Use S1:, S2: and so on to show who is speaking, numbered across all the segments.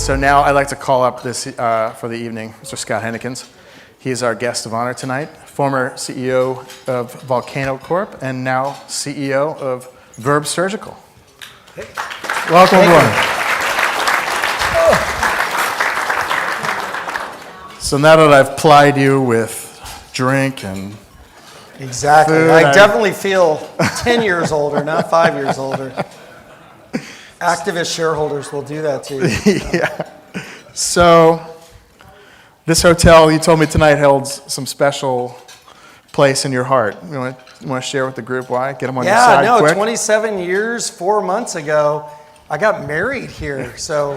S1: so now I'd like to call up this for the evening, Mr. Scott Huennekens. He is our guest of honor tonight, former CEO of Volcano Corp. and now CEO of Verb Surgical.
S2: Hey.
S1: Welcome, everyone. So now that I've plied you with drink and
S2: exactly,
S1: food,
S2: I definitely feel 10 years older, not 5 years older. Activist shareholders will do that to you.
S1: Yeah. So this hotel, you told me tonight, held some special place in your heart. You want to share with the group why? Get them on your side quick.
S2: Yeah, no, 27 years, 4 months ago, I got married here. So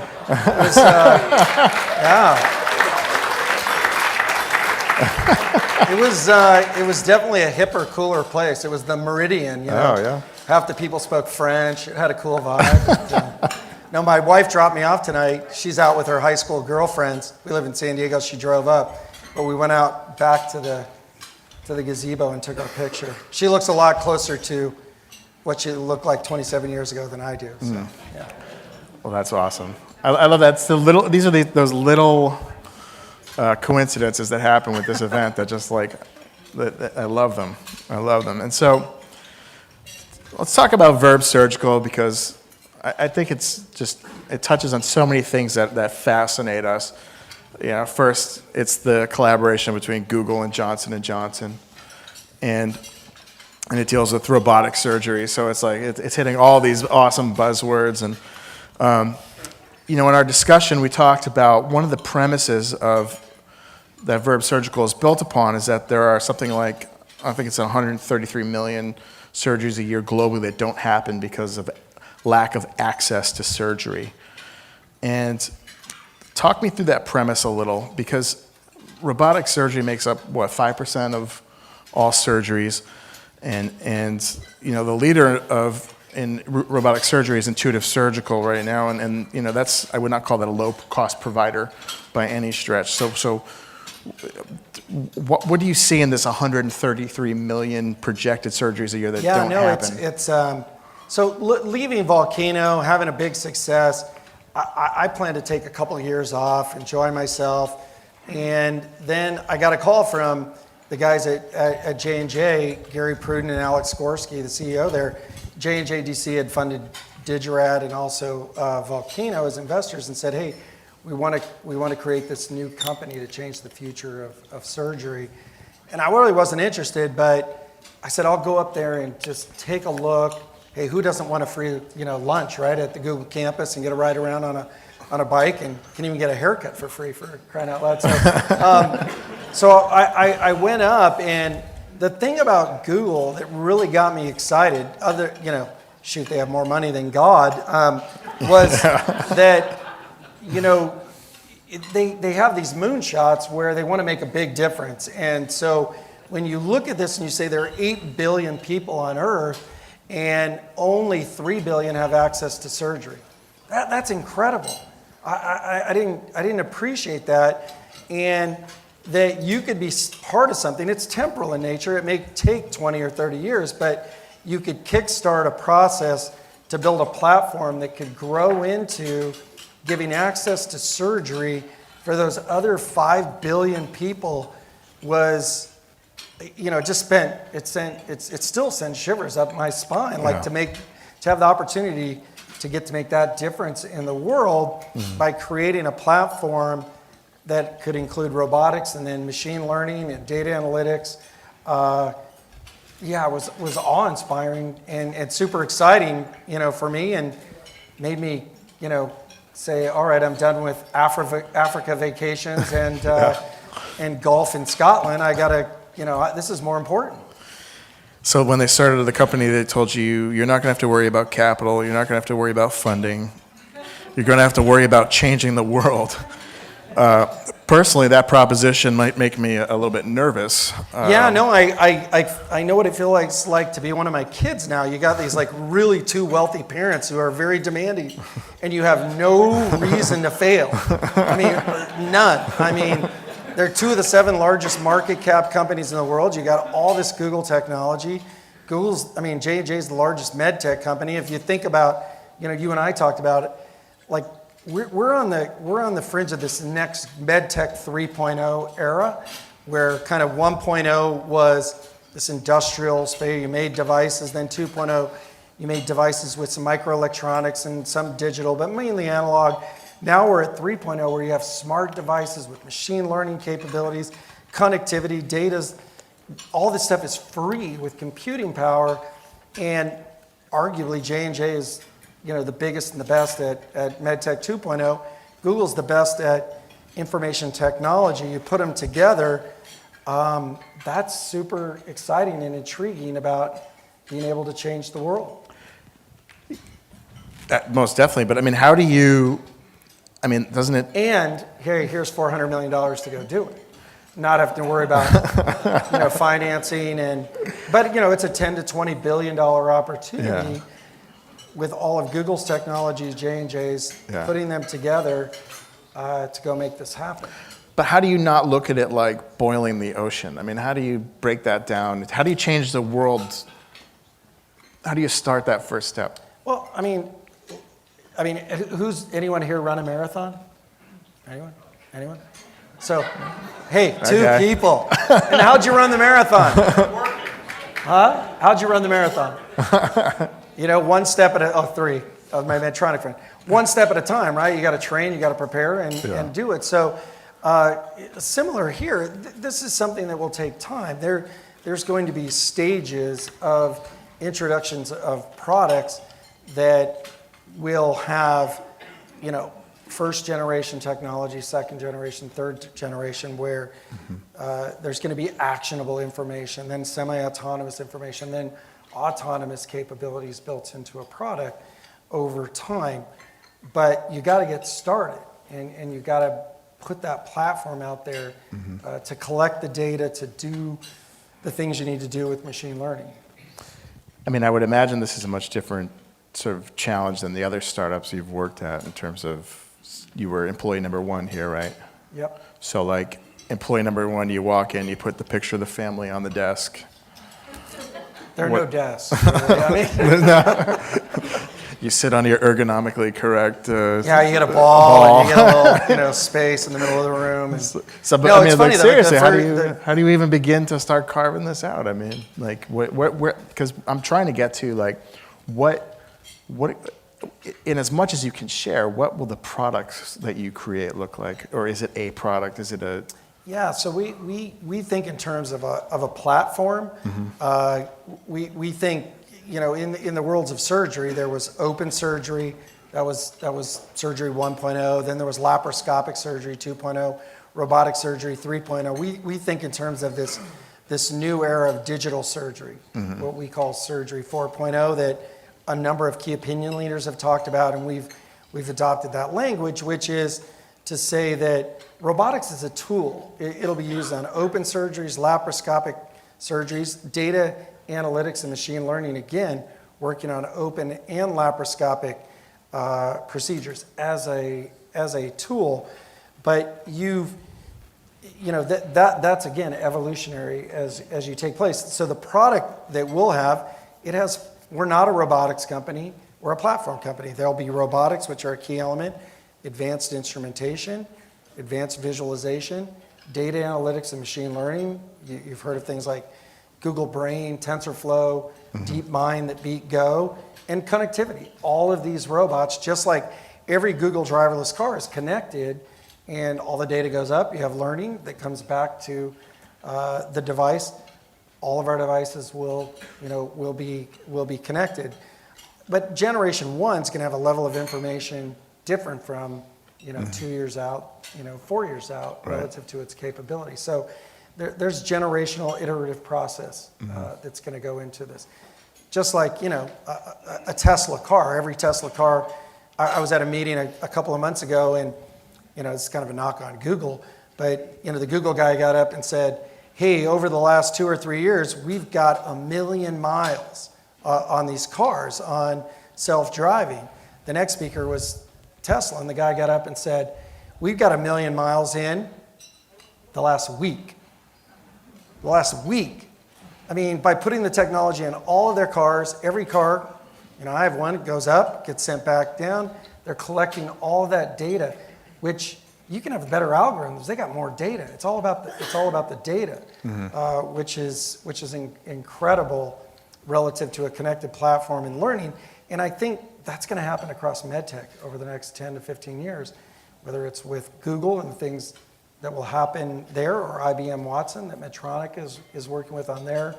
S2: it was, it was definitely a hipper, cooler place. It was the Meridian, you know.
S1: Oh, yeah.
S2: Half the people spoke French. It had a cool vibe. But, no, my wife dropped me off tonight. She's out with her high school girlfriends. We live in San Diego. She drove up, but we went out back to the gazebo and took our picture. She looks a lot closer to what she looked like 27 years ago than I do. So, yeah.
S1: Well, that's awesome. I love that. These are those little coincidences that happen with this event that just like, I love them. I love them. And so let's talk about Verb Surgical because I think it touches on so many things that fascinate us. You know, first, it's the collaboration between Google and Johnson & Johnson, and it deals with robotic surgery. So it's like it's hitting all these awesome buzzwords. And you know, in our discussion, we talked about one of the premises of that Verb Surgical is built upon is that there are something like, I think it's 133 million surgeries a year globally that don't happen because of lack of access to surgery. And talk me through that premise a little, because robotic surgery makes up, what, 5% of all surgeries, and you know, the leader in robotic surgery is Intuitive Surgical right now, and you know, I would not call that a low-cost provider by any stretch. So what do you see in this 133 million projected surgeries a year that don't happen?
S2: So leaving Volcano, having a big success, I plan to take a couple of years off, enjoy myself, and then I got a call from the guys at JNJ, Gary Pruden and Alex Skorsky, the CEO there. JNJ DC had funded Digirad and also Volcano as investors and said, hey, we want to create this new company to change the future of surgery. And I really wasn't interested, but I said, I'll go up there and just take a look. Hey, who doesn't want a free, lunch, right, at the Google campus and get a ride around on a bike and can even get a haircut for free, for crying out loud. So I went up, and the thing about Google that really got me excited, they have more money than God, was that, they have these moonshots where they want to make a big difference. And so when you look at this and you say there are 8 billion people on Earth, and only 3 billion have access to surgery. That's incredible. I didn't appreciate that, and that you could be part of something. It's temporal in nature. It may take 20 or 30 years, but you could kickstart a process to build a platform that could grow into giving access to surgery for those other 5 billion people was, it still sends shivers up my spine, like to have the opportunity to get to make that difference in the world by creating a platform that could include robotics and then machine learning and data analytics. It was awe-inspiring and super exciting, for me, and made me, say, all right, I'm done with Africa vacations and golf in Scotland. I gotta. This is more important.
S1: So when they started the company, they told you, you're not going to have to worry about capital, you're not going to have to worry about funding, you're going to have to worry about changing the world. Personally, that proposition might make me a little bit nervous.
S2: I know what it feels like to be one of my kids now. You got these like really two wealthy parents who are very demanding, and you have no reason to fail. I mean, none. I mean, they're 2 of the 7 largest market cap companies in the world. You got all this Google technology. J&J is the largest med tech company. If you think about, you and I talked about it, like we're on the fringe of this next MedTech 3.0 era, where kind of 1.0 was this industrial space. You made devices, then 2.0, you made devices with some microelectronics and some digital, but mainly analog. Now we're at 3.0, where you have smart devices with machine learning capabilities, connectivity, data. All this stuff is free with computing power, and arguably J&J is the biggest and the best at MedTech 2.0. Google's the best at information technology. You put them together, that's super exciting and intriguing about being able to change the world.
S1: Most definitely, but I mean, how do you, doesn't it?
S2: And here's $400 million to go do it. Not have to worry about financing, but it's a $10 to $20 billion opportunity.
S1: Yeah.
S2: With all of Google's technologies, J&J's, putting them together to go make this happen.
S1: But how do you not look at it like boiling the ocean? I mean, how do you break that down? How do you change the world? How do you start that first step?
S2: Well, anyone here run a marathon? Anyone? So, hey, two people. And how'd you run the marathon? Huh? How'd you run the marathon? One step at three of my Medtronic friend. One step at a time, right? You got to train, you got to prepare, and do it. So, similar here. This is something that will take time. There's going to be stages of introductions of products that will have, first generation technology, second generation, third generation, where there's going to be actionable information, then semi-autonomous information, then autonomous capabilities built into a product over time. But you got to get started, and you got to put that platform out there to collect the data, to do the things you need to do with machine learning.
S1: I would imagine this is a much different sort of challenge than the other startups you've worked at, in terms of, you were employee number one here, right?
S2: Yep.
S1: So like employee number one, you walk in, you put the picture of the family on the desk.
S2: There are no desks. Really.
S1: You sit on your ergonomically correct.
S2: You get a ball. And you get a little, space in the middle of the room. And,
S1: it's funny, seriously, how do you even begin to start carving this out? Because I'm trying to get to what, in as much as you can share, what will the products that you create look like? Or is it a product? Is it a...
S2: Yeah, so we think in terms of a platform. We think, in the worlds of surgery, there was open surgery, that was surgery 1.0, then there was laparoscopic surgery 2.0, robotic surgery 3.0. We think in terms of this new era of digital surgery, what we call surgery 4.0, that a number of key opinion leaders have talked about, and we've adopted that language, which is to say that robotics is a tool. It'll be used on open surgeries, laparoscopic surgeries, data analytics and machine learning, again, working on open and laparoscopic procedures as a tool. But that's again evolutionary as you take place. So the product that we'll have, we're not a robotics company, we're a platform company. There'll be robotics, which are a key element, advanced instrumentation, advanced visualization, data analytics and machine learning. You've heard of things like Google Brain, TensorFlow, DeepMind that beat Go, and connectivity. All of these robots, just like every Google driverless car is connected, and all the data goes up. You have learning that comes back to the device. All of our devices will be connected. But generation 1 is going to have a level of information different from 2 years out, 4 years out, relative to its capability. So there's generational iterative process that's going to go into this. Just like a Tesla car. Every Tesla car. I was at a meeting a couple of months ago, and it's kind of a knock on Google, but the Google guy got up and said, "Hey, over the last 2 or 3 years, we've got 1 million miles on these cars on self-driving." The next speaker was Tesla, and the guy got up and said, "We've got 1 million miles in the last week." The last week. By putting the technology in all of their cars, every car, I have one, it goes up, gets sent back down, They're collecting all that data, which you can have better algorithms. They got more data. It's all about the data, which is incredible relative to a connected platform in learning. And I think that's going to happen across medtech over the next 10 to 15 years, whether it's with Google and things that will happen there, or IBM Watson that Medtronic is working with on their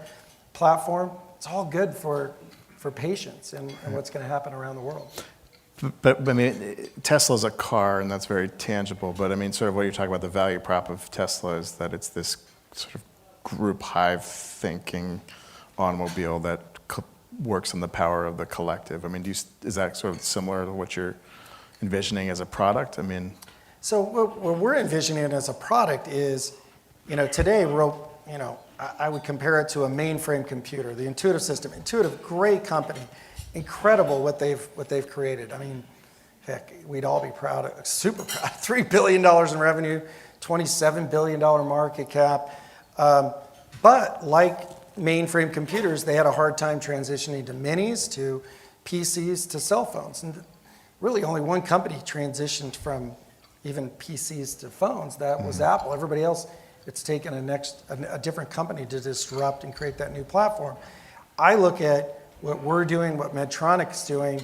S2: platform. It's all good for patients and what's going to happen around the world.
S1: But I mean, Tesla's a car, and that's very tangible. But I mean, sort of what you're talking about, the value prop of Tesla is that it's this sort of group hive thinking automobile that works on the power of the collective. I mean, is that sort of similar to what you're envisioning as a product? I mean,
S2: so what we're envisioning as a product is, today I would compare it to a mainframe computer, the Intuitive system. Intuitive, great company, incredible what they've created. I mean, heck, we'd all be super proud. $3 billion in revenue, $27 billion market cap. But like mainframe computers, they had a hard time transitioning to minis, to PCs, to cell phones. And really only one company transitioned from even PCs to phones. That was Apple. Everybody else, it's taken a different company to disrupt and create that new platform. I look at what we're doing, what Medtronic's doing,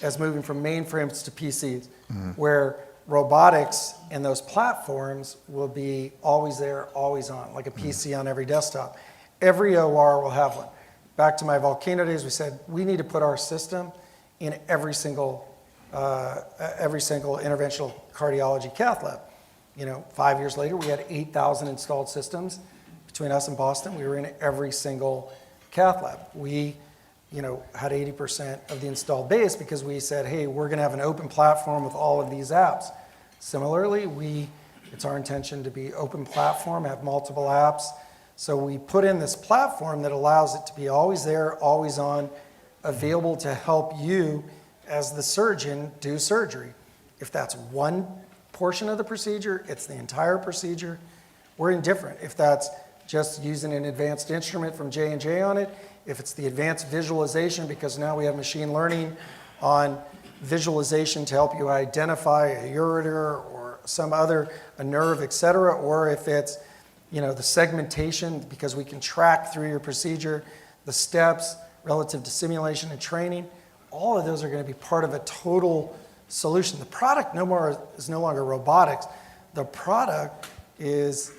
S2: as moving from mainframes to PCs, where robotics and those platforms will be always there, always on, like a PC on every desktop. Every OR will have one. Back to my Volcano days, we said we need to put our system in every single interventional cardiology cath lab. 5 years later, we had 8,000 installed systems. Between us and Boston, we were in every single cath lab. We had 80% of the installed base because we said, hey, we're going to have an open platform with all of these apps. Similarly, it's our intention to be open platform, have multiple apps. So we put in this platform that allows it to be always there, always on, available to help you as the surgeon do surgery. If that's one portion of the procedure, it's the entire procedure. We're indifferent. If that's just using an advanced instrument from J&J on it, if it's the advanced visualization, because now we have machine learning on visualization to help you identify a ureter or a nerve, et cetera, or if it's the segmentation, because we can track through your procedure, the steps relative to simulation and training, all of those are going to be part of a total solution. The product is no longer robotics. The product is,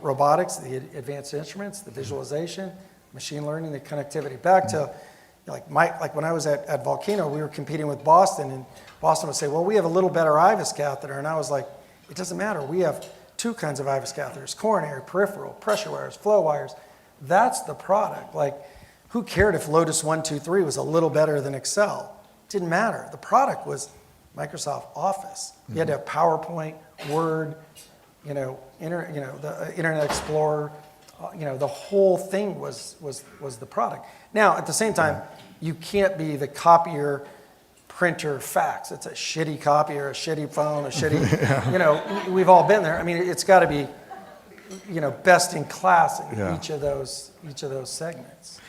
S2: robotics, the advanced instruments, the visualization, machine learning, the connectivity. Back to like when I was at Volcano, we were competing with Boston, and Boston would say, well, we have a little better IVUS catheter. And I was like, it doesn't matter. We have two kinds of IVUS catheters: coronary, peripheral, pressure wires, flow wires. That's the product. Like, who cared if Lotus 123 was a little better than Excel? It didn't matter. The product was Microsoft Office. You had to have PowerPoint, Word, the Internet Explorer. The whole thing was the product. Now, at the same time, you can't be the copier, printer, fax. It's a shitty copier, a shitty phone, a shitty, we've all been there. I mean, it's got to be, best in class in each of those segments.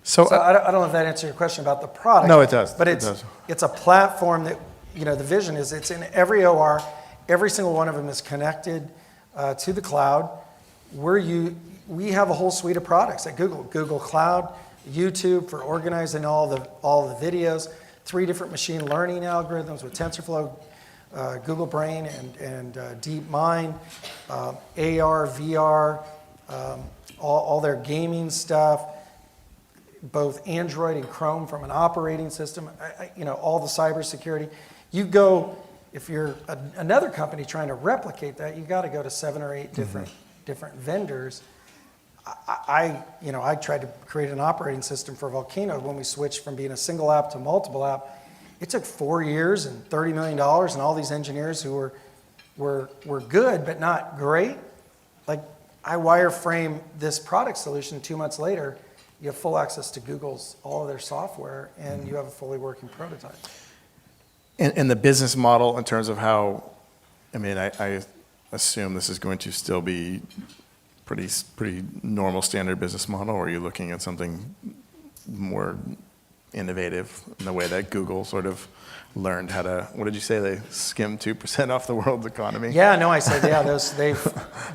S2: So I don't know if that answers your question about the product.
S1: No, it does.
S2: But it's a platform that, the vision is it's in every OR. Every single one of them is connected to the cloud. We have a whole suite of products at Google Cloud, YouTube for organizing all the videos, 3 different machine learning algorithms with TensorFlow, Google Brain, and DeepMind, AR, VR, all their gaming stuff, both Android and Chrome from an operating system, all the cybersecurity. You go, if you're another company trying to replicate that, you got to go to 7 or 8 different vendors. I tried to create an operating system for Volcano when we switched from being a single app to multiple app. It took 4 years and $30 million, and all these engineers who were good but not great. Like, I wireframe this product solution. 2 months later, you have full access to Google's all of their software, and you have a fully working prototype.
S1: And the business model in terms of how, I assume this is going to still be pretty normal standard business model, or are you looking at something more innovative in the way that Google sort of learned how to, what did you say, they skimmed 2% off the world's economy?
S2: Yeah, no, I said, yeah,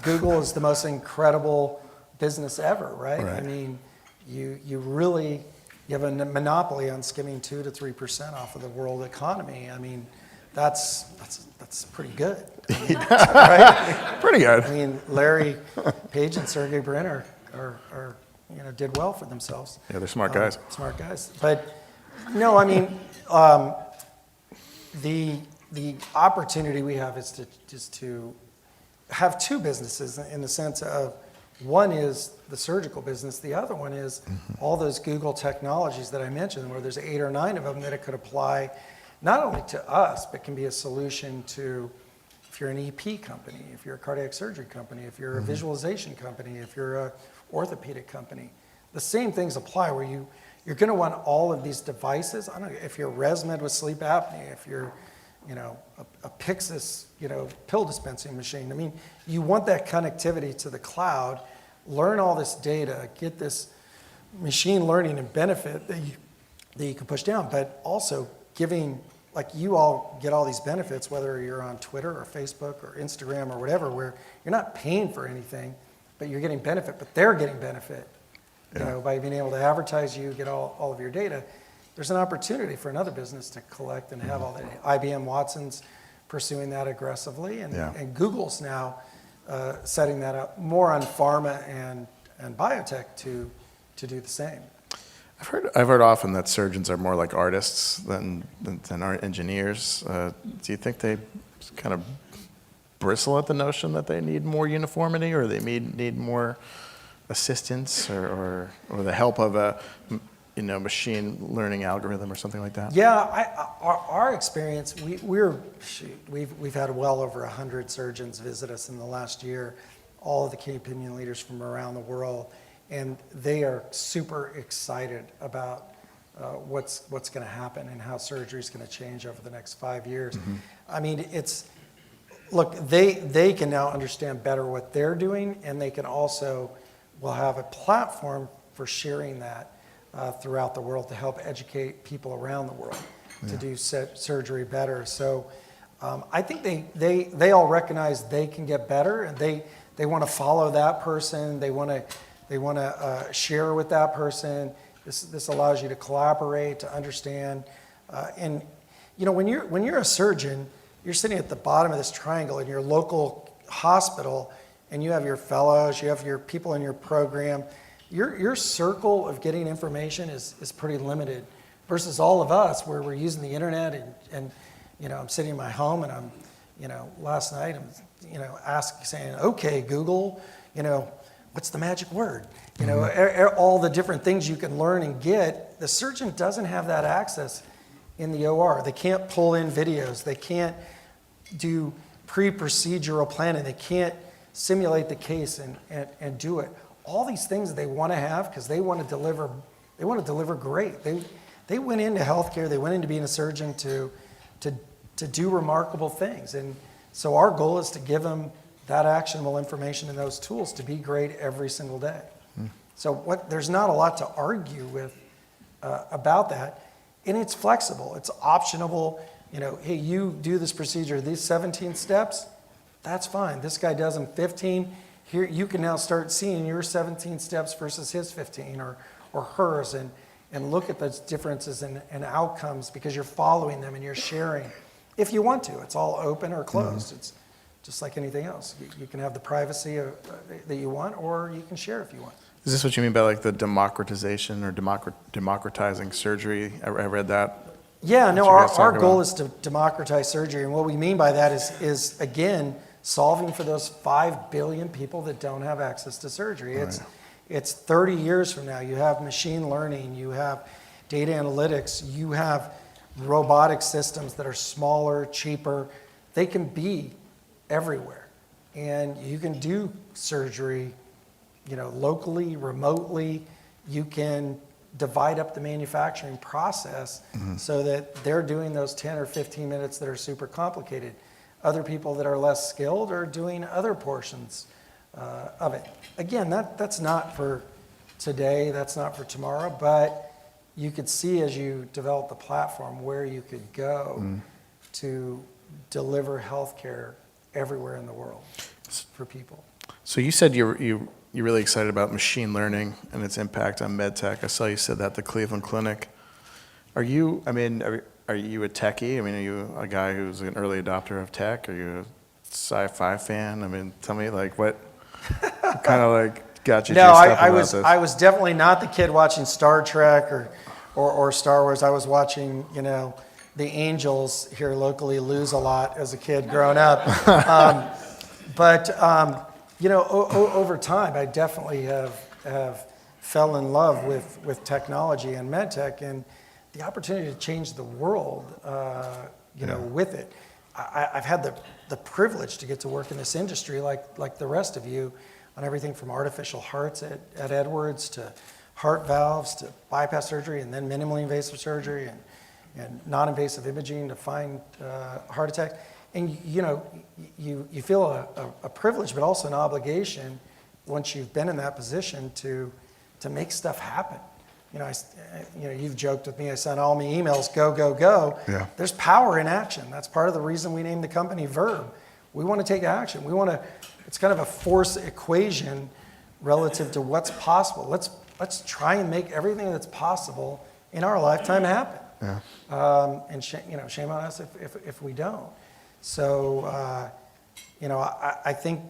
S2: Google is the most incredible business ever, right?
S1: Right.
S2: I mean, you have a monopoly on skimming 2 to 3% off of the world economy. I mean, that's pretty good. I mean, right?
S1: Pretty good.
S2: I mean, Larry Page and Sergey Brin are did well for themselves.
S1: Yeah, they're smart guys.
S2: Smart guys. But no, I mean, the opportunity we have is to have two businesses in the sense of one is the surgical business, the other one is all those Google technologies that I mentioned, where there's 8 or 9 of them that it could apply not only to us, but can be a solution to if you're an EP company, if you're a cardiac surgery company, if you're a visualization company, if you're a orthopedic company. The same things apply where you're going to want all of these devices. I don't know if you're ResMed with sleep apnea, if you're a Pyxis, pill dispensing machine. I mean, you want that connectivity to the cloud, learn all this data, get this machine learning and benefit that you can push down, but also giving, like you all get all these benefits, whether you're on Twitter or Facebook or Instagram or whatever, where you're not paying for anything, but you're getting benefit, but they're getting benefit, by being able to advertise you, get all of your data. There's an opportunity for another business to collect and have all that. IBM Watson's pursuing that aggressively, and Google's now setting that up more on pharma and biotech to do the same.
S1: I've heard often that surgeons are more like artists than art engineers. Do you think they kind of bristle at the notion that they need more uniformity, or they need more assistance, or the help of a machine learning algorithm or something like that?
S2: Yeah, our experience, we've had well over 100 surgeons visit us in the last year, all of the key opinion leaders from around the world, and they are super excited about what's going to happen and how surgery is going to change over the next 5 years. I mean, look, they can now understand better what they're doing, and they can also will have a platform for sharing that throughout the world to help educate people around the world to do surgery better. So I think they all recognize they can get better, and they want to follow that person. They want to share with that person. This allows you to collaborate, to understand, and when you're a surgeon, you're sitting at the bottom of this triangle in your local hospital, and you have your fellows, you have your people in your program. Your circle of getting information is pretty limited versus all of us where we're using the internet and I'm sitting in my home and I'm, last night I'm, saying, okay, Google, what's the magic word? All the different things you can learn and get. The surgeon doesn't have that access in the OR. They can't pull in videos. They can't do pre-procedural planning. They can't simulate the case and do it. All these things they want to have because they want to deliver great. They went into healthcare, they went into being a surgeon to do remarkable things. And so our goal is to give them that actionable information and those tools to be great every single day. So there's not a lot to argue with about that. And it's flexible, it's optionable. Hey, you do this procedure, these 17 steps, that's fine. This guy does them 15. Here, you can now start seeing your 17 steps versus his 15 or hers and look at those differences and outcomes because you're following them and you're sharing. If you want to, it's all open or closed. It's just like anything else. You can have the privacy that you want, or you can share if you want.
S1: Is this what you mean by like the democratization or democratizing surgery? I read that.
S2: Yeah, no, our goal is to democratize surgery. And what we mean by that is again, solving for those 5 billion people that don't have access to surgery. Right. It's 30 years from now. You have machine learning, you have data analytics, you have robotic systems that are smaller, cheaper. They can be everywhere. And you can do surgery, locally, remotely. You can divide up the manufacturing process so that they're doing those 10 or 15 minutes that are super complicated. Other people that are less skilled are doing other portions of it. Again, that's not for today, that's not for tomorrow, but you could see as you develop the platform where you could go to deliver healthcare everywhere in the world for people.
S1: So you said you're really excited about machine learning and its impact on med tech. I saw you said that at the Cleveland Clinic. Are you a techie? I mean, are you a guy who's an early adopter of tech? Are you a sci-fi fan? I mean, tell me what kind of like got you
S2: No,
S1: juiced up about
S2: this? I was definitely not the kid watching Star Trek or Star Wars. I was watching, the Angels here locally lose a lot as a kid growing up. Over time, I definitely have fell in love with technology and med tech and the opportunity to change the world, with it. I've had the privilege to get to work in this industry like the rest of you on everything from artificial hearts at Edwards to heart valves to bypass surgery and then minimally invasive surgery and non-invasive imaging to find heart attack. And you feel a privilege, but also an obligation once you've been in that position to make stuff happen. You've joked with me. I sent all my emails, go, go, go.
S1: Yeah.
S2: There's power in action. That's part of the reason we named the company Verb. We want to take action. It's kind of a force equation relative to what's possible. Let's try and make everything that's possible in our lifetime happen.
S1: Yeah.
S2: And shame on us if we don't. So, I think,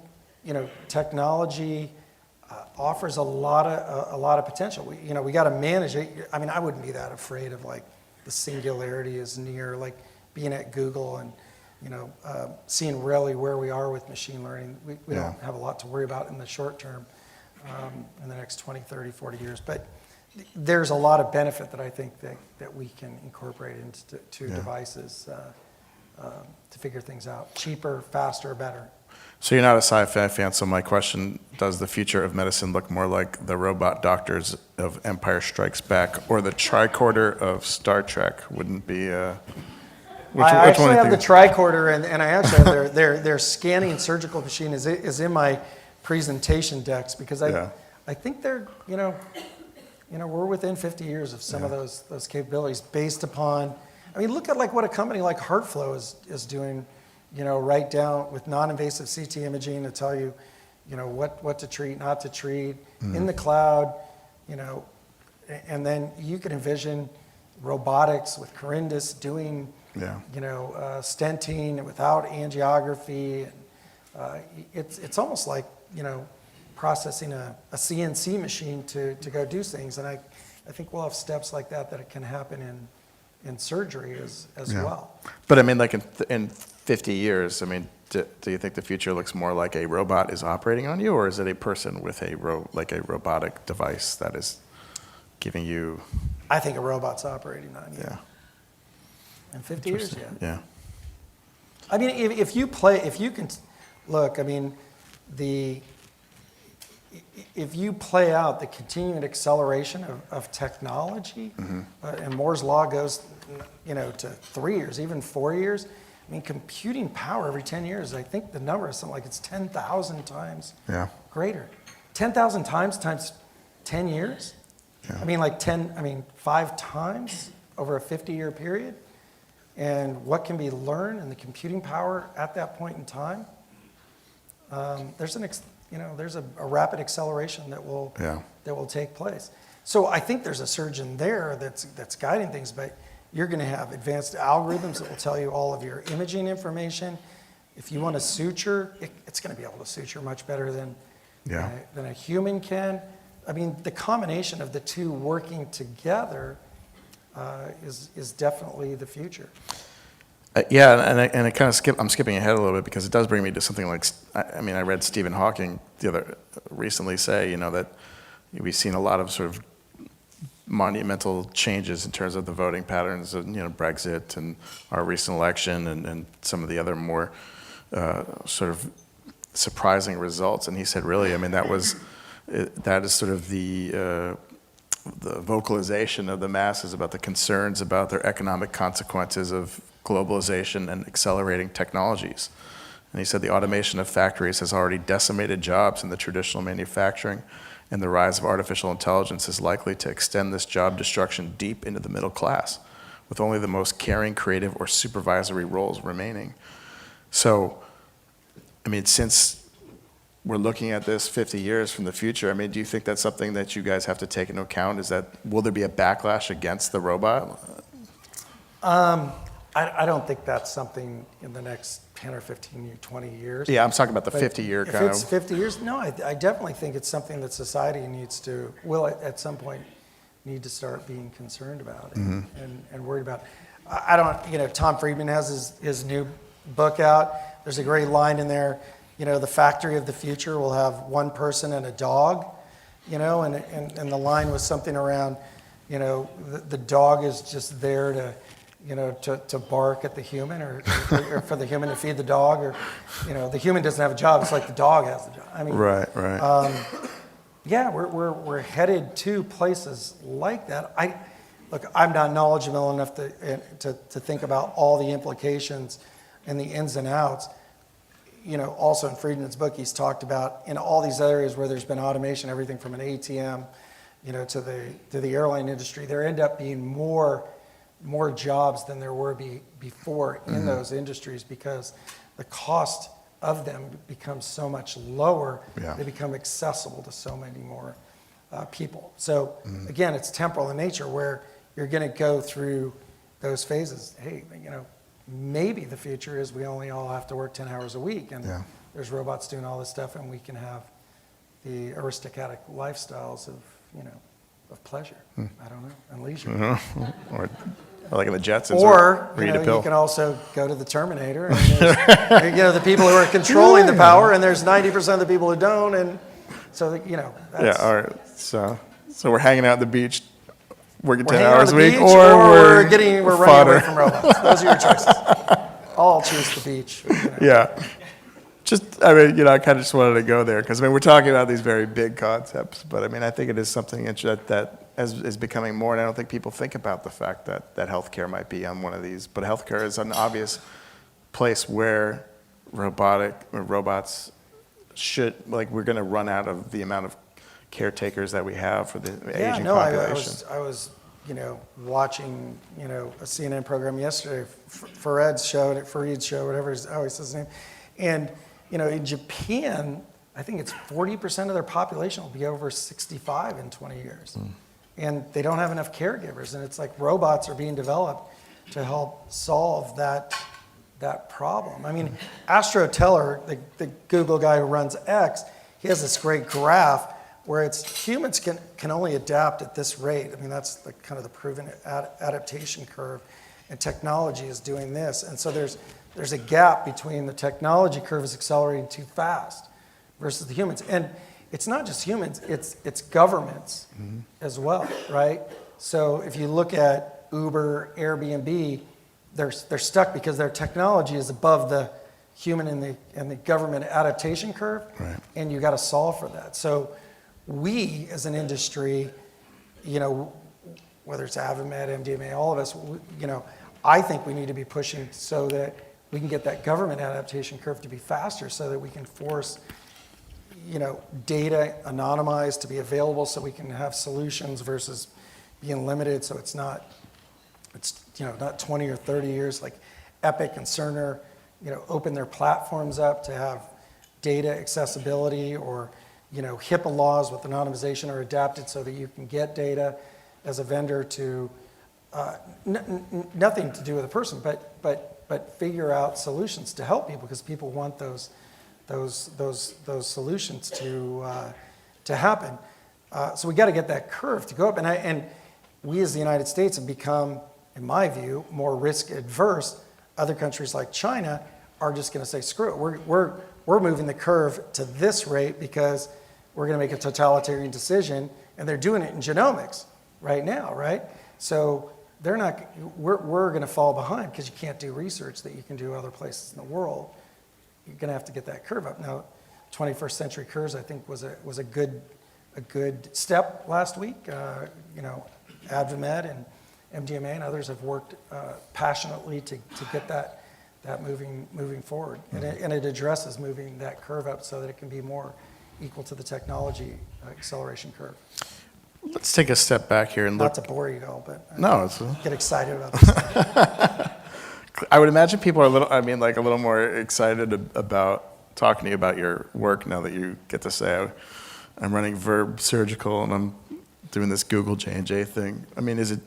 S2: technology offers a lot of potential. We got to manage it. I mean, I wouldn't be that afraid of like the singularity is near, like being at Google and seeing really where we are with machine learning. We don't have a lot to worry about in the short term, in the next 20, 30, 40 years. But there's a lot of benefit that I think that we can incorporate into devices to figure things out. Cheaper, faster, better.
S1: So you're not a sci-fi fan, so my question, does the future of medicine look more like the robot doctors of Empire Strikes Back or the tricorder of Star Trek? Wouldn't be...
S2: I actually have the tricorder, and I actually have their scanning surgical machine is in my presentation decks because I think they're, we're within 50 years of some of those capabilities based upon, look at like what a company like HeartFlow is doing, right down with non-invasive CT imaging to tell you, what to treat, not to treat, in the cloud, and then you can envision robotics with Corindus doing, stenting without angiography. And, it's almost like, processing a CNC machine to go do things. And I think we'll have steps like that can happen in surgery as well.
S1: But like in 50 years, do you think the future looks more like a robot is operating on you, or is it a person with a robotic device that is giving you?
S2: I think a robot's operating on you.
S1: Yeah.
S2: In 50 years,
S1: Yeah.
S2: If you can look, if you play out the continued acceleration of technology, and Moore's law goes, to 3 years, even 4 years. Computing power every 10 years, I think the number is something like it's 10,000 times greater. 10,000 times 10 years? Yeah. 5 times over a 50-year period. And what can be learned and the computing power at that point in time, there's a rapid acceleration that will take place. So I think there's a surge in there that's guiding things, but you're going to have advanced algorithms that will tell you all of your imaging information. If you want to suture, it's going to be able to suture much better than a human can. The combination of the two working together is definitely the future. I'm skipping ahead a little bit because it does bring me to something like, I read Stephen Hawking recently say, that we've seen a lot of sort of monumental changes in terms of the voting patterns of, Brexit and our recent election and some of the other more sort of surprising results. And he said, really, that is sort of the vocalization of the masses about the concerns about their economic consequences of globalization and accelerating technologies. And he said the automation of factories has already decimated jobs in the traditional manufacturing
S1: and the rise of artificial intelligence is likely to extend this job destruction deep into the middle class, with only the most caring, creative, or supervisory roles remaining. So, I mean, since we're looking at this 50 years from the future, I mean, do you think that's something that you guys have to take into account? Will there be a backlash against the robot?
S2: I don't think that's something in the next 10 or 15 or 20 years.
S1: Yeah, I'm talking about the
S2: But
S1: 50-year
S2: if
S1: kind
S2: it's
S1: of.
S2: 50 years, no, I definitely think it's something that society will at some point need to start being concerned about and worried about. I don't, Tom Friedman has his new book out. There's a great line in there, the factory of the future will have one person and a dog, and the line was something around, the dog is just there to bark at the human or for the human to feed the dog, or, the human doesn't have a job. It's like the dog has the job. I mean,
S1: Right.
S2: yeah, we're headed to places like that. I'm not knowledgeable enough to think about all the implications and the ins and outs. Also in Friedman's book, he's talked about in all these areas where there's been automation, everything from an ATM, to the airline industry, there end up being more jobs than there were before in those industries, because the cost of them becomes so much lower.
S1: Yeah.
S2: They become accessible to so many more people. So again, it's temporal in nature, where you're going to go through those phases. Hey, maybe the future is we only all have to work 10 hours a week, and there's robots doing all this stuff, and we can have the aristocratic lifestyles of pleasure. I don't know, and leisure.
S1: Or like in the Jetsons.
S2: Or
S1: eat a pill.
S2: you can also go to the Terminator, and there's, the people who are controlling the power, and there's 90% of the people who don't, and so that's,
S1: All right. So we're hanging out at the beach, working
S2: we're
S1: 10
S2: hanging on
S1: hours
S2: the
S1: a week,
S2: beach,
S1: or
S2: we're running
S1: fodder.
S2: away from robots. Those are your choices. I'll choose the beach.
S1: Yeah. I kind of just wanted to go there because, we're talking about these very big concepts, but I think it is something that is becoming more, and I don't think people think about the fact that healthcare might be on one of these, but healthcare is an obvious place where robots should, we're going to run out of the amount of caretakers that we have for the aging population.
S2: I was watching, a CNN program yesterday, Fareed's show, whatever he always says his name. And, in Japan, I think it's 40% of their population will be over 65 in 20 years. And they don't have enough caregivers. And it's like robots are being developed to help solve that problem. Astro Teller, the Google guy who runs X, he has this great graph where humans can only adapt at this rate. That's kind of the proven adaptation curve, and technology is doing this. And so there's a gap between the technology curve is accelerating too fast versus the humans. And it's not just humans, it's governments as well, right? So if you look at Uber, Airbnb, they're stuck because their technology is above the human and the government adaptation curve,
S1: right.
S2: And you got to solve for that. So we, as an industry, whether it's AVMed, MDMA, all of us, I think we need to be pushing so that we can get that government adaptation curve to be faster, so that we can force, data anonymized to be available, so we can have solutions versus being limited. So it's not 20 or 30 years like Epic and Cerner, open their platforms up to have data accessibility, or HIPAA laws with anonymization are adapted so that you can get data as a vendor to nothing to do with a person, but figure out solutions to help people, because people want those solutions to happen. So we got to get that curve to go up, and we as the United States have become, in my view, more risk adverse. Other countries like China are just going to say, screw it, we're moving the curve to this rate because we're going to make a totalitarian decision, and they're doing it in genomics right now, right? So we're going to fall behind because you can't do research that you can do other places in the world. You're going to have to get that curve up. Now, 21st Century Curves, I think, was a good step last week. AdvaMed and MDMA and others have worked passionately to get that moving forward. And it addresses moving that curve up so that it can be more equal to the technology acceleration curve.
S1: Let's take a step back here and look.
S2: Not to bore you all, but get excited about this.
S1: I would imagine people are a little more excited about talking to you about your work now that you get to say, I'm running Verb Surgical and I'm doing this Google JNJ thing. I mean, do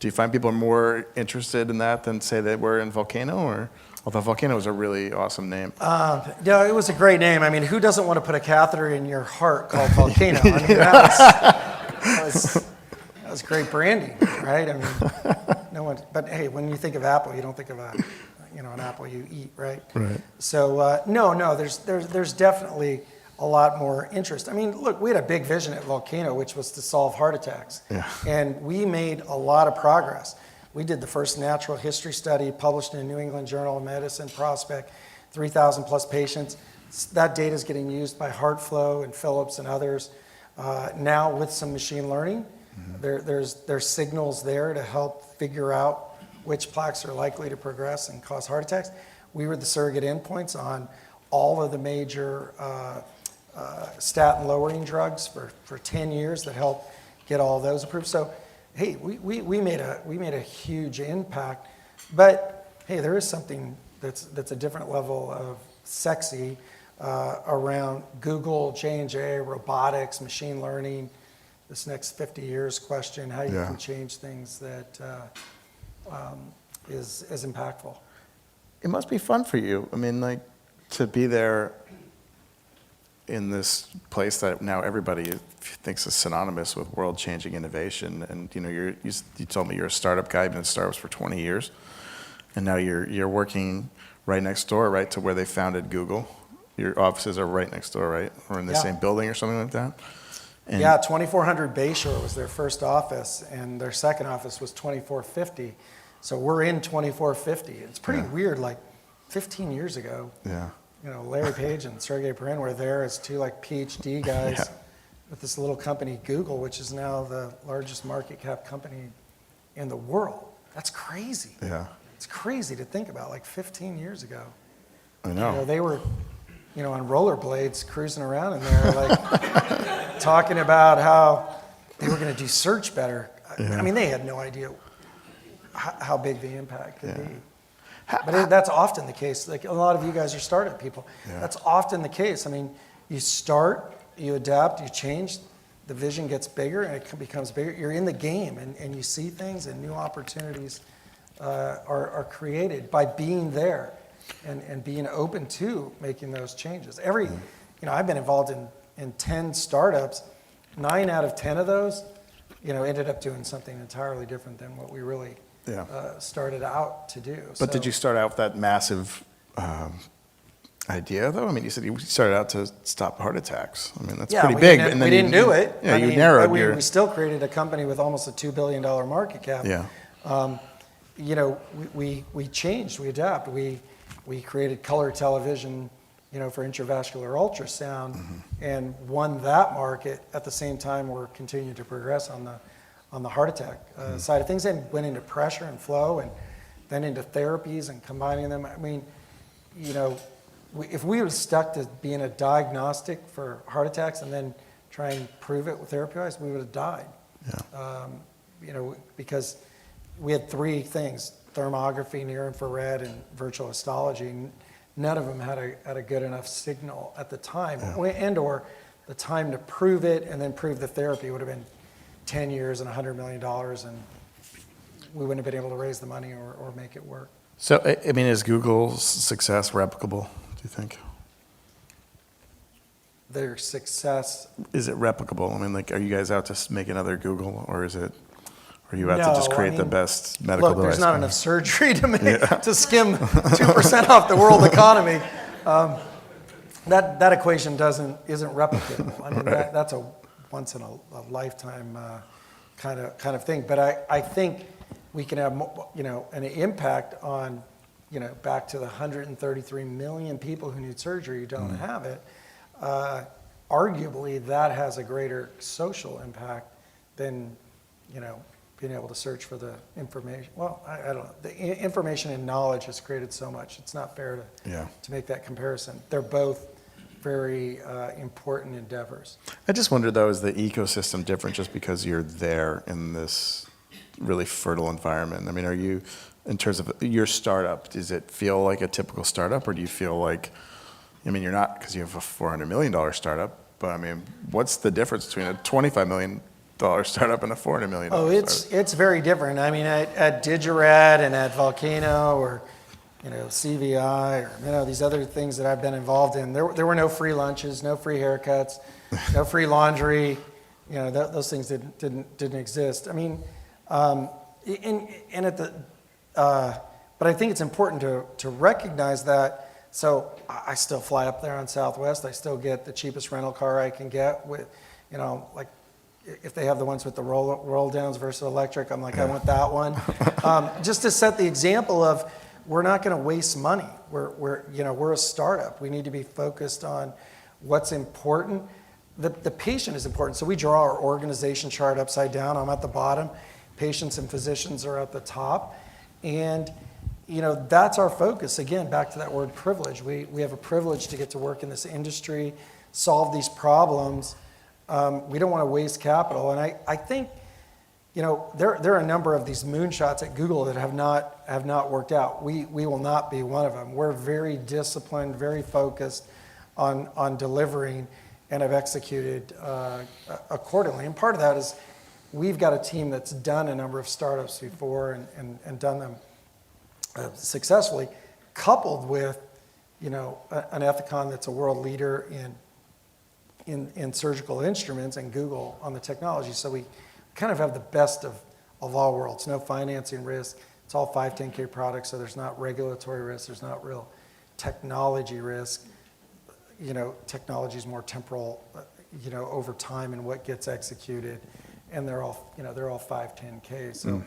S1: you find people are more interested in that than say they were in Volcano? Or although Volcano was a really awesome name.
S2: Yeah, it was a great name. I mean, who doesn't want to put a catheter in your heart called Volcano? I mean, that was great branding, right? I mean, no one. But hey, when you think of Apple, you don't think of an apple you eat, right?
S1: Right.
S2: So no, there's definitely a lot more interest. I mean, look, we had a big vision at Volcano, which was to solve heart attacks.
S1: Yeah.
S2: And we made a lot of progress. We did the first natural history study published in the New England Journal of Medicine, Prospect, 3,000 plus patients. That data is getting used by HeartFlow and Philips and others. Now with some machine learning, there's signals there to help figure out which plaques are likely to progress and cause heart attacks. We were the surrogate endpoints on all of the major statin lowering drugs for 10 years that helped get all those approved. So, hey, we made a huge impact. But hey, there is something that's a different level of sexy around Google, JNJ, robotics, machine learning. This next 50 years question, how you can change things that is impactful.
S1: It must be fun for you. I mean, like, to be there in this place that now everybody thinks is synonymous with world-changing innovation. And you told me you're a startup guy, you've been in startups for 20 years, and now you're working right next door, right, to where they founded Google. Your offices are right next door, right, or in the same building or something like that. And
S2: 2400 Bayshore was their first office, and their second office was 2450. So we're in 2450. It's pretty weird. Like 15 years ago, Larry Page and Sergey Brin were there as two PhD guys with this little company, Google, which is now the largest market cap company in the world. That's crazy.
S1: Yeah.
S2: It's crazy to think about, 15 years ago.
S1: I know.
S2: They were, on rollerblades cruising around in there, talking about how they were going to do search better. I mean, they had no idea how big the impact could be. But that's often the case. Like, a lot of you guys are startup people. That's often the case. I mean, you start, you adapt, you change, the vision gets bigger and it becomes bigger. You're in the game and you see things and new opportunities are created by being there and being open to making those changes. I've been involved in 10 startups. 9 out of 10 of those, ended up doing something entirely different than what we really started out to do.
S1: But did you start out with that massive idea, though? I mean, you said you started out to stop heart attacks. I mean, that's pretty big.
S2: And then we didn't do it.
S1: Yeah, you narrowed
S2: we still created a company with almost a $2 billion market cap.
S1: Yeah.
S2: We changed, we adapt. We created color television, for intravascular ultrasound, and won that market. At the same time, we're continuing to progress on the heart attack side of things, and went into pressure and flow, and then into therapies and combining them. I mean, if we were stuck to being a diagnostic for heart attacks and then try and prove it with therapy-wise, we would have died. Yeah. Because we had 3 things: thermography, near-infrared, and virtual histology. None of them had a good enough signal at the time, and/or the time to prove it and then prove the therapy would have been 10 years and $100 million, and we wouldn't have been able to raise the money or make it work.
S1: So, I mean, is Google's success replicable, do you think?
S2: Their success...
S1: Is it replicable? I mean, are you guys out to make another Google, or are you out to just create the best medical device?
S2: Look, there's not enough surgery to skim 2% off the world economy. That equation isn't replicable. I mean, that's a once in a lifetime kind of thing. But I think we can have an impact on back to the 133 million people who need surgery who don't have it. Arguably, that has a greater social impact than being able to search for the information. Well, I don't know. The information and knowledge has created so much. It's not fair to make that comparison. They're both very important endeavors.
S1: I just wonder, though, is the ecosystem different just because you're there in this really fertile environment? I mean, are you, in terms of your startup, does it feel like a typical startup, or do you feel like, I mean, you're not, because you have a $400 million startup, but I mean, what's the difference between a $25 million startup and a $400 million startup?
S2: It's very different. I mean, at Digirad and at Volcano, or CVI, or these other things that I've been involved in, there were no free lunches, no free haircuts, no free laundry. Those things didn't exist. I mean, but I think it's important to recognize that. So I still fly up there on Southwest. I still get the cheapest rental car I can get with, like, if they have the ones with the roll downs versus electric, I'm like, I want that one. Just to set the example of, we're not going to waste money. We're a startup. We need to be focused on what's important. The patient is important. So we draw our organization chart upside down. I'm at the bottom. Patients and physicians are at the top. And that's our focus. Again, back to that word privilege. We have a privilege to get to work in this industry, solve these problems. We don't want to waste capital. And I think, there are a number of these moonshots at Google that have not worked out. We will not be one of them. We're very disciplined, very focused on delivering, and have executed accordingly. And part of that is we've got a team that's done a number of startups before and done them successfully, coupled with an Ethicon that's a world leader in surgical instruments, and Google on the technology. So we kind of have the best of all worlds. No financing risk. It's all 510K products, so there's not regulatory risk. There's not real technology risk. Technology is more temporal, over time and what gets executed, and they're all 510K. So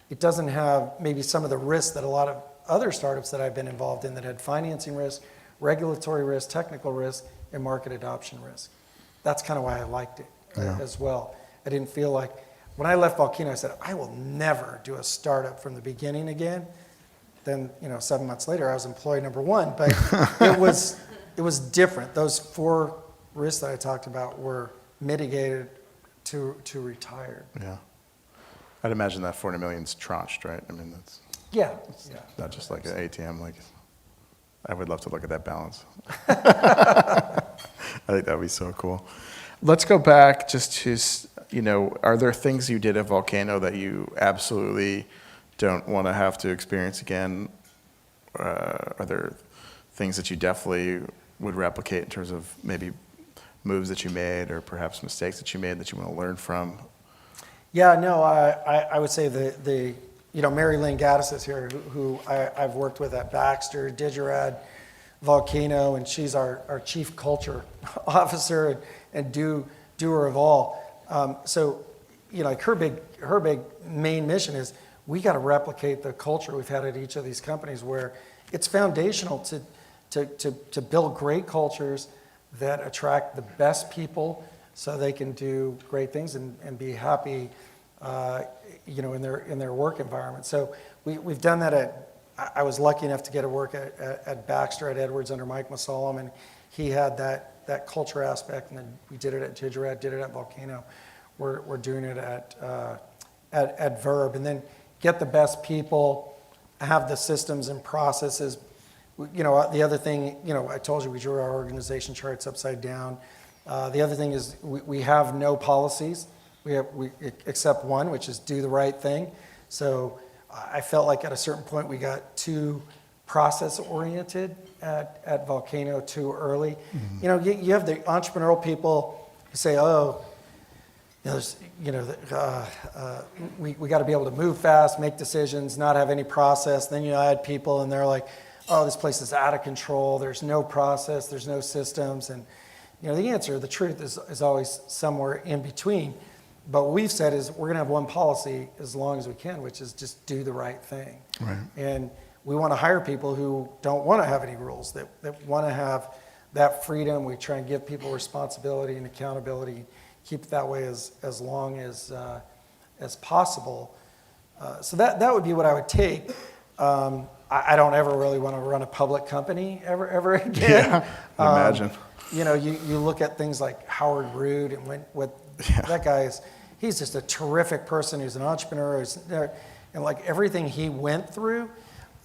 S2: it doesn't have maybe some of the risks that a lot of other startups that I've been involved in that had financing risk, regulatory risk, technical risk, and market adoption risk. That's kind of why I liked it as well. I didn't feel like, when I left Volcano, I said, I will never do a startup from the beginning again. Then, 7 months later, I was employee number one, but it was different. Those 4 risks that I talked about were mitigated to retired.
S1: Yeah. I'd imagine that $400 million's tranched, right? I mean, that's not just like an ATM. Like, I would love to look at that balance. I think that would be so cool. Let's go back just to, are there things you did at Volcano that you absolutely don't want to have to experience again? Are there things that you definitely would replicate in terms of maybe moves that you made, or perhaps mistakes that you made that you want to learn from?
S2: Yeah, no, I would say Mary Lynn Gaddis is here, who I've worked with at Baxter, Digirad, Volcano, and she's our chief culture officer and doer of all. So, like her big main mission is, we got to replicate the culture we've had at each of these companies, where it's foundational to build great cultures that attract the best people so they can do great things and be happy, in their work environment. So we've done that I was lucky enough to get to work at Baxter at Edwards under Mike Masalem, and he had that culture aspect, and then we did it at Digirad, did it at Volcano. We're doing it at Verb, and then get the best people, have the systems and processes. The other thing, I told you we drew our organization charts upside down. The other thing is we have no policies. We except one, which is do the right thing. So I felt like at a certain point we got too process oriented at Volcano too early. Mm-hmm. You have the entrepreneurial people who say, we got to be able to move fast, make decisions, not have any process. Then you add people and they're like, oh, this place is out of control. There's no process. There's no systems. And the truth is always somewhere in between. But what we've said is we're going to have one policy as long as we can, which is just do the right thing. Right. And we want to hire people who don't want to have any rules, that want to have that freedom. We try and give people responsibility and accountability, keep it that way as long as possible. So that would be what I would take. I don't ever really want to run a public company ever again.
S1: Yeah, imagine.
S2: You know, you look at things like Howard Root and that guy is, he's just a terrific person who's an entrepreneur, and like everything he went through,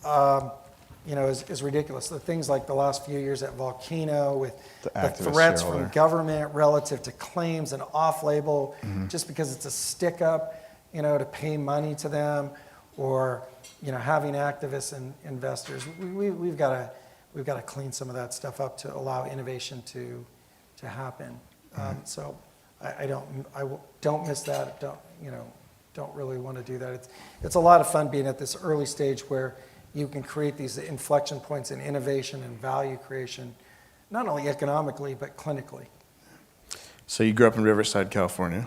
S2: you know, is ridiculous. The things like the last few years at Volcano with the threats from government relative to claims and off-label, just because it's a stick-up, you know, to pay money to them, or, you know, having activists and investors. We've got to clean some of that stuff up to allow innovation to happen. So I don't miss that. Don't really want to do that. It's a lot of fun being at this early stage where you can create these inflection points in innovation and value creation, not only economically but clinically.
S1: So you grew up in Riverside, California.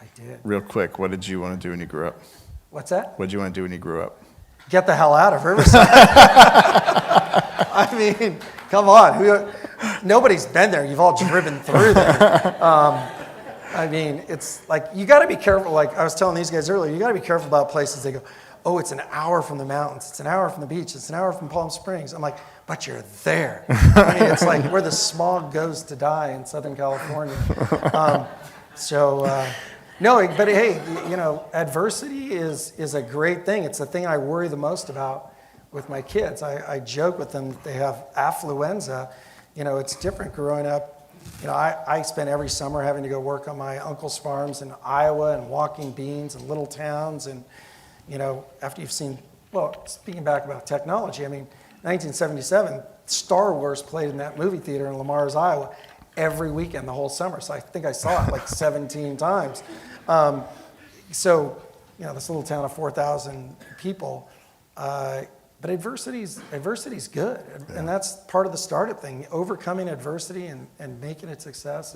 S2: I did.
S1: Real quick, what did you want to do when you grew up?
S2: What's that?
S1: What did you want to do when you grew up?
S2: Get the hell out of Riverside. I mean, come on. Nobody's been there. You've all driven through there. I mean, it's like, you got to be careful. Like I was telling these guys earlier, you got to be careful about places. They go, oh, it's an hour from the mountains. It's an hour from the beach. It's an hour from Palm Springs. I'm like, but you're there. I mean, it's like where the smog goes to die in Southern California. No, but hey, you know, adversity is a great thing. It's the thing I worry the most about with my kids. I joke with them, they have affluenza. You know, it's different growing up. You know, I spent every summer having to go work on my uncle's farms in Iowa and walking beans in little towns. And, you know, after you've seen, well, speaking back about technology, I mean, 1977, Star Wars played in that movie theater in Lamar's, Iowa, every weekend the whole summer. So I think I saw it like 17 times. So, you know, this little town of 4,000 people, but adversity's good, and that's part of the startup thing. Overcoming adversity and making it success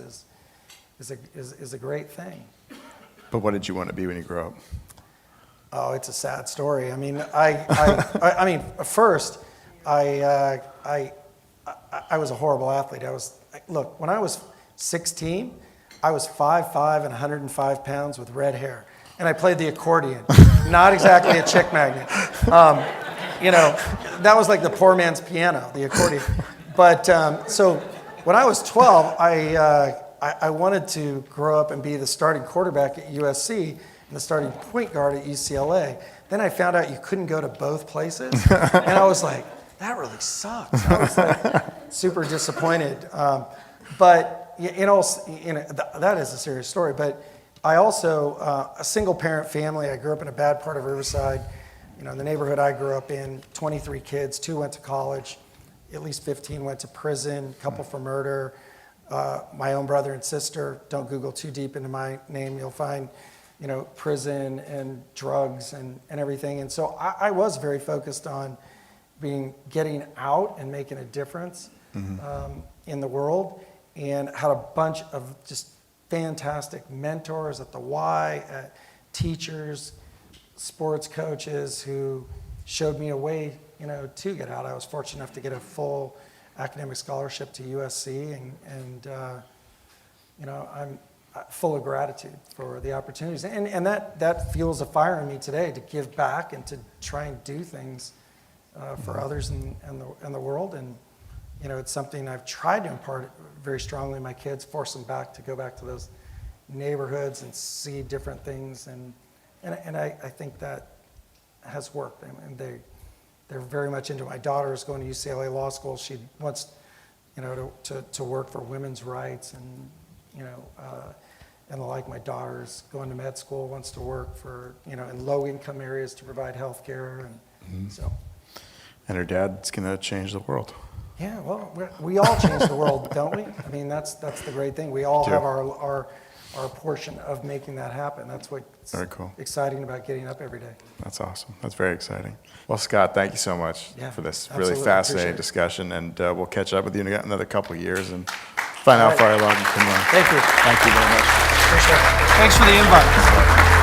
S2: is a great thing.
S1: But what did you want to be when you grew up?
S2: Oh, it's a sad story. I mean, I mean, first, I was a horrible athlete. Look, when I was 16, I was 5'5" and 105 pounds with red hair, and I played the accordion. Not exactly a chick magnet. You know, that was like the poor man's piano, the accordion. But so when I was 12, I wanted to grow up and be the starting quarterback at USC and the starting point guard at UCLA. Then I found out you couldn't go to both places, and I was like, that really sucks. I was like super disappointed. But you know, that is a serious story. But I also, a single parent family. I grew up in a bad part of Riverside. You know, in the neighborhood I grew up in, 23 kids, 2 went to college, at least 15 went to prison, a couple for murder. My own brother and sister, don't Google too deep into my name, you'll find, you know, prison and drugs and everything. And so I was very focused on getting out and making a difference in the world, and had a bunch of just fantastic mentors at the Y, teachers, sports coaches who showed me a way, you know, to get out. I was fortunate enough to get a full academic scholarship to USC, and you know, I'm full of gratitude for the opportunities, and that fuels a fire in me today to give back and to try and do things for others in the world. And you know, it's something I've tried to impart very strongly in my kids, force them to go back to those neighborhoods and see different things, and I think that has worked. And they're very much into it. My daughter is going to UCLA Law School. She wants, you know, to work for women's rights, and you know, and like my daughter's going to med school, wants to work for, you know, in low income areas to provide health care, and so.
S1: And her dad's gonna change the world.
S2: Yeah, well, we all change the world, don't we? I mean, that's the great thing. We all have our portion of making that happen. That's what's very cool, exciting about getting up every day.
S1: That's awesome. That's very exciting. Well, Scott, thank you so much for this really fascinating discussion, and we'll catch up with you in another couple of years and find out how far along you can run.
S2: Thank you.
S1: Thank you very much.
S2: Appreciate it. Thanks for the invite.